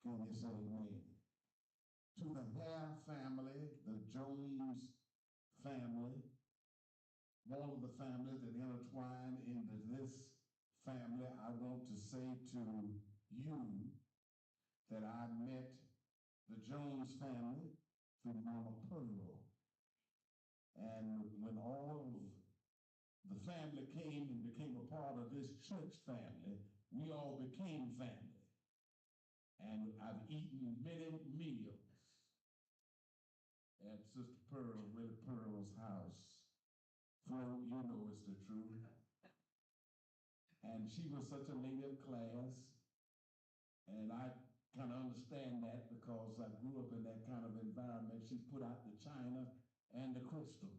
Can you say amen? To the Hare family, the Jones family, all of the families that intertwine into this family, I want to say to you that I met the Jones family through Mama Pearl. And when all of the family came and became a part of this church family, we all became family. And I've eaten many meals at Sister Pearl, Willie Pearl's house. Flo, you know it's the truth. And she was such a lady of class, and I kind of understand that because I grew up in that kind of environment. She put out the china and the crystal.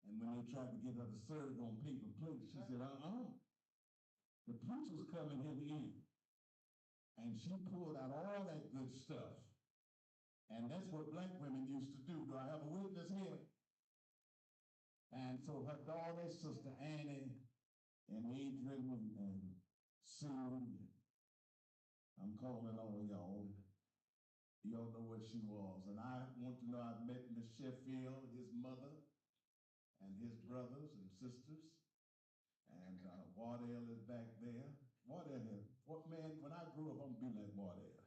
And when they tried to get her to serve on paper plates, she said, the preacher's coming here to eat. And she pulled out all that good stuff. And that's what black women used to do. Do I have a witness here? And so her daughter, Sister Annie, and Adrian, and Sue, I'm calling all y'all. Y'all know what she was. And I want to know, I've met Miss Sheffield, his mother, and his brothers and sisters. And Wardell is back there. Wardell, what man, when I grew up, I'm gonna be like Wardell.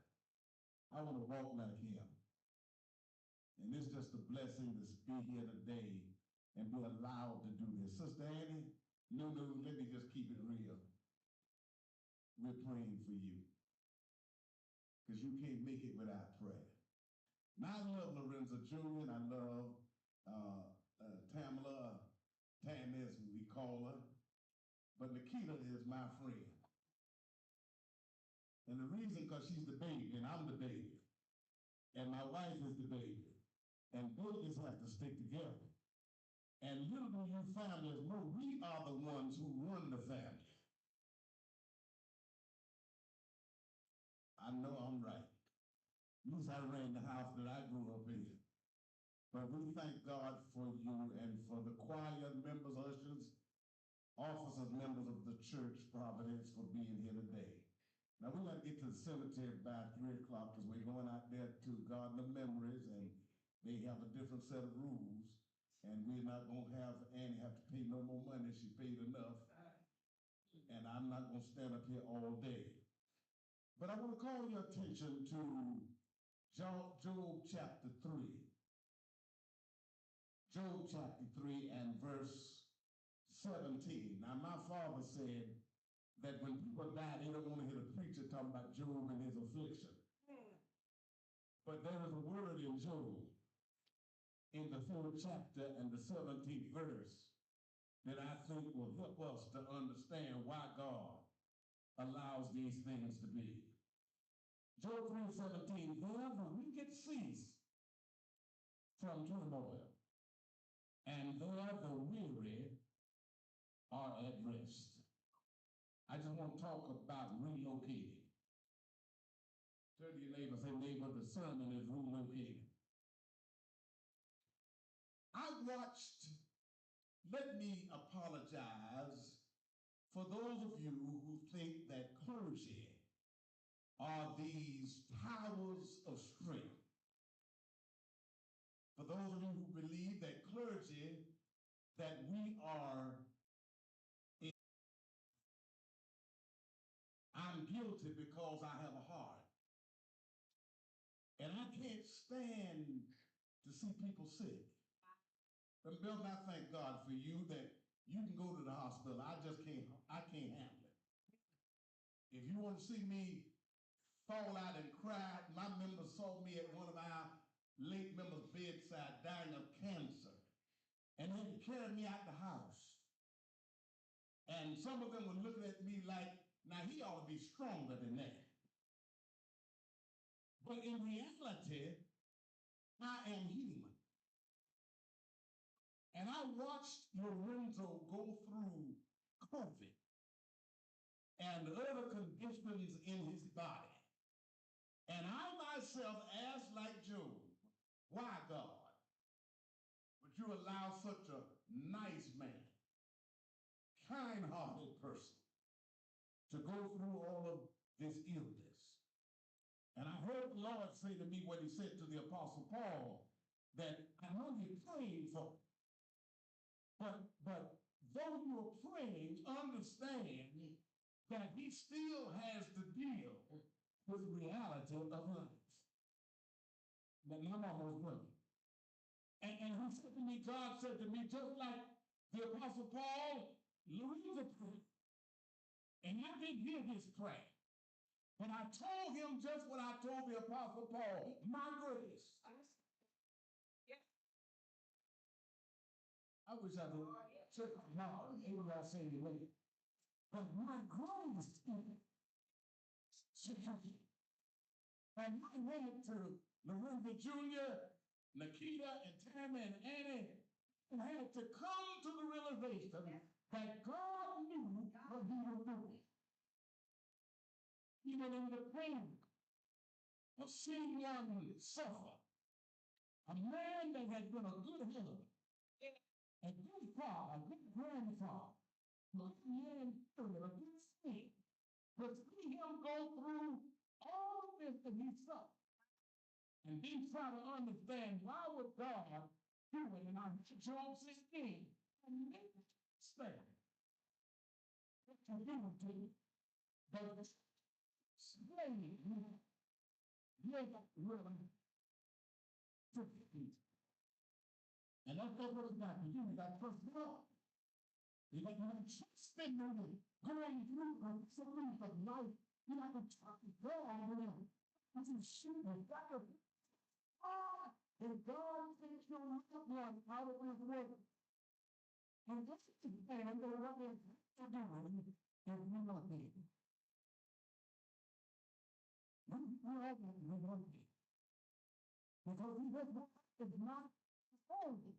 I want to walk like him. And it's just a blessing to be here today and be allowed to do this. Sister Annie, no, let me just keep it real. We're praying for you, because you can't make it without prayer. Now, I love Lorenzo Jr., and I love Tamala, Tam as we call her, but Nikita is my friend. And the reason, because she's the baby, and I'm the baby, and my wife is the baby, and babies have to stick together. And little do you families know, we are the ones who run the family. I know I'm right. At least I ran the house that I grew up in. But we thank God for you and for the choir members, ushers, officers, members of the church, Providence, for being here today. Now we're going to get to the cemetery by 3 o'clock because we're going out there to Garden of Memories, and they have a different set of rules. And we're not going to have Annie have to pay no more money. She paid enough. And I'm not going to stand up here all day. But I want to call your attention to Job chapter 3. Job chapter 3 and verse 17. Now, my father said that when people die, they don't want to hear the preacher talking about Job and his affliction. But there is a word in Job, in the 3rd chapter and the 17th verse, that I think will help us to understand why God allows these things to be. Job 3:17, there the wicked cease from turmoil, and there the weary are at rest. I just want to talk about relocating. Turn to your neighbor, say, neighbor, the sermon is relocating. Let me apologize for those of you who think that clergy are these towers of strength. For those of you who believe that clergy, that we are, I'm guilty because I have a heart. And I can't stand to see people sick. But Bill, I thank God for you that you can go to the hospital. I can't handle it. If you want to see me fall out and cry, my members saw me at one of our late members' bedside dying of cancer. And they had to carry me out the house. And some of them were looking at me like, now he ought to be stronger than that. But in reality, I am human. And I watched Lorenzo go through COVID and other conditions in his body. And I myself asked like Job, why, God, would you allow such a nice man, kind-hearted person to go through all of this illness? the Lord say to me what he said to the Apostle Paul, that I know you're praying for me, but though you're praying, understand that he still has to deal with the reality of life. That I'm almost done. And he said to me, God said to me, just like the Apostle Paul, Louisa prayed. And I didn't hear his prayer. But I told him just what I told the Apostle Paul, my grace. I wish I could check now. Maybe I'll say it later. But my grace is sufficient. And I went to Lorenzo Jr., Nikita, and Tammy, and Annie, and had to come to the realization that God knew what he was doing. Even in the pain of seeing one suffer, a man that had been a good husband, a good father, a good grandfather, a good man, a good saint, to see him go through all of this that he suffered. And then try to understand why would God do it. And I Job 16 and make it stand. What you do to the slave never really took it. And that's what it's got to do. You got to trust God. You got to trust in the going through the solution of life. You got to trust God. This is shit. You got to and God takes your little one out of his way. And this is the plan that what they're doing is we want it. We all want it. Because he does not is not holy.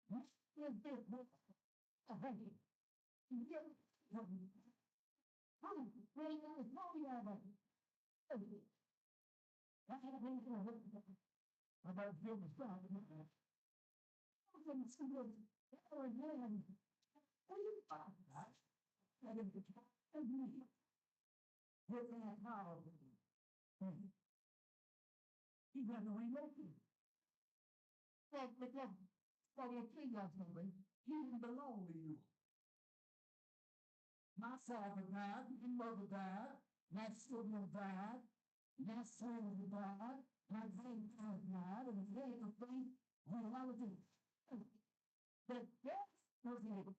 This is this book of holy. He gives them proof. They is holy of it. That's what I'm going to do. About building stuff. And see what again. What you find that? And if it's me, with that power, he had to relocate. Well, because we'll see that something. He didn't belong to you. My father died, my mother died, my sibling died, my son died, my grandparents died, and the day of faith, reality. But death was a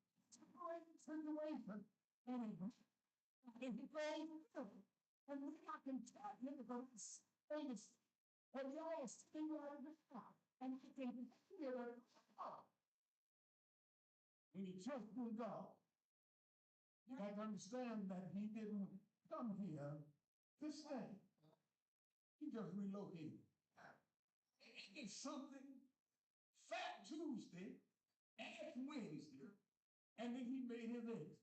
temporary situation, and it goes through. And we I can tell you because and we all sitting right now, and I can hear it. When you trust in God, you have to understand that he didn't come here to stay. He just relocated. It's something Fat Tuesday, Ash Wednesday, and then he made his exit.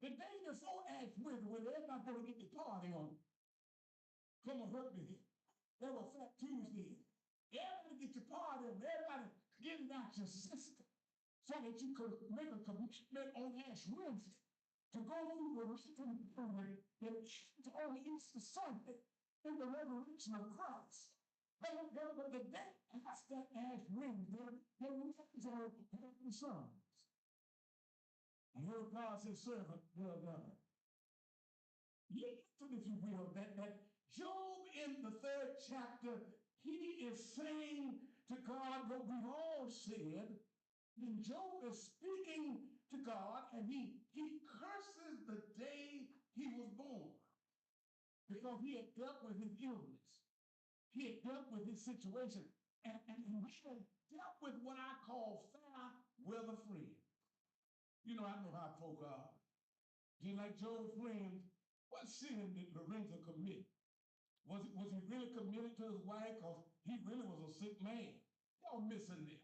The day before Ash Wednesday, when everybody going to get the party on, come and hurt me here. There was Fat Tuesday. Everybody get your party on. Everybody get it out your system so that you could make a commitment on Ash Wednesday to go through the written period that on Easter Sunday in the resurrection of Christ. But the day after Ash Wednesday, they went to the sons. I heard God say, servant, well done. Listen, if you will, that Job in the 3rd chapter, he is saying to God what we've all said. And Job is speaking to God, and he curses the day he was born because he had dealt with his illness. He had dealt with his situation, and he had dealt with what I call fair weather friends. You know, I know how folk are. Just like Job's friends, what sin did Lorenzo commit? Was he really committed to his wife? Because he really was a sick man. Y'all missing this.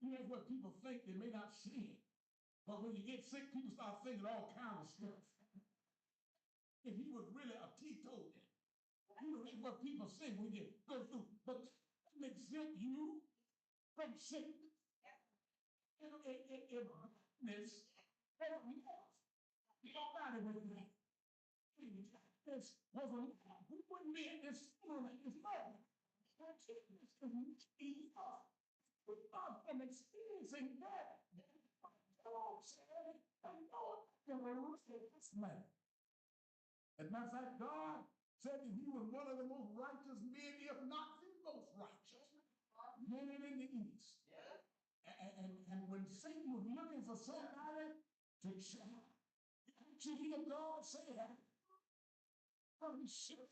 You know what people think, they may not see it. But when you get sick, people start thinking all kinds of stuff. If he was really a teetotal, you know, that's what people say when you go through. But that doesn't exempt you from sickness. You know, this, nobody with that. this was a man who wouldn't be at this funeral at this moment. And Jesus is up and experiencing that. Job said, and no one can look at this man. As a matter of fact, God said that he was one of the most righteous men, if not the most righteous men in the East. And when Satan was looking for somebody to try, to hear God say that, oh, shit.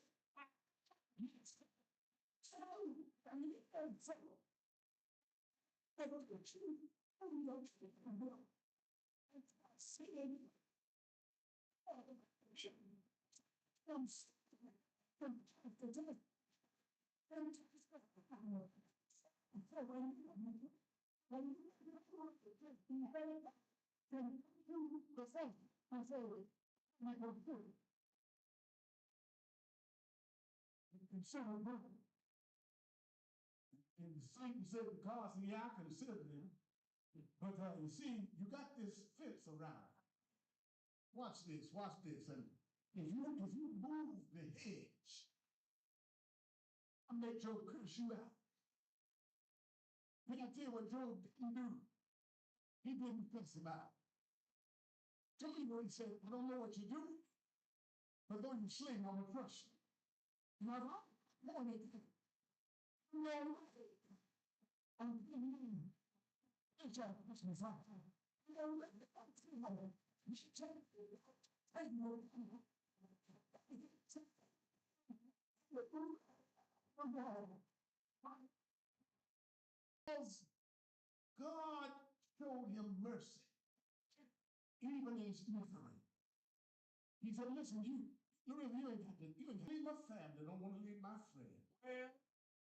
And Satan said, because I consider them. But you see, you got this fence around. Watch this. And if you move the hedge, I make Job curse you out. Can I tell you what Job didn't do? He didn't curse him out. Tell you what he said, I don't know what you do, but though you sling, I'm going to crush you. You know what? God showed him mercy, even in his misery. He said, listen, you ain't got to leave my family, don't want to leave my friend.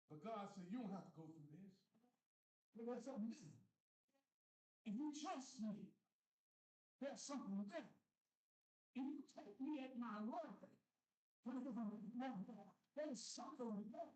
But God said, you don't have to go through this. But there's something missing. If you trust me, there's something there. If you take me at my word, there's something there.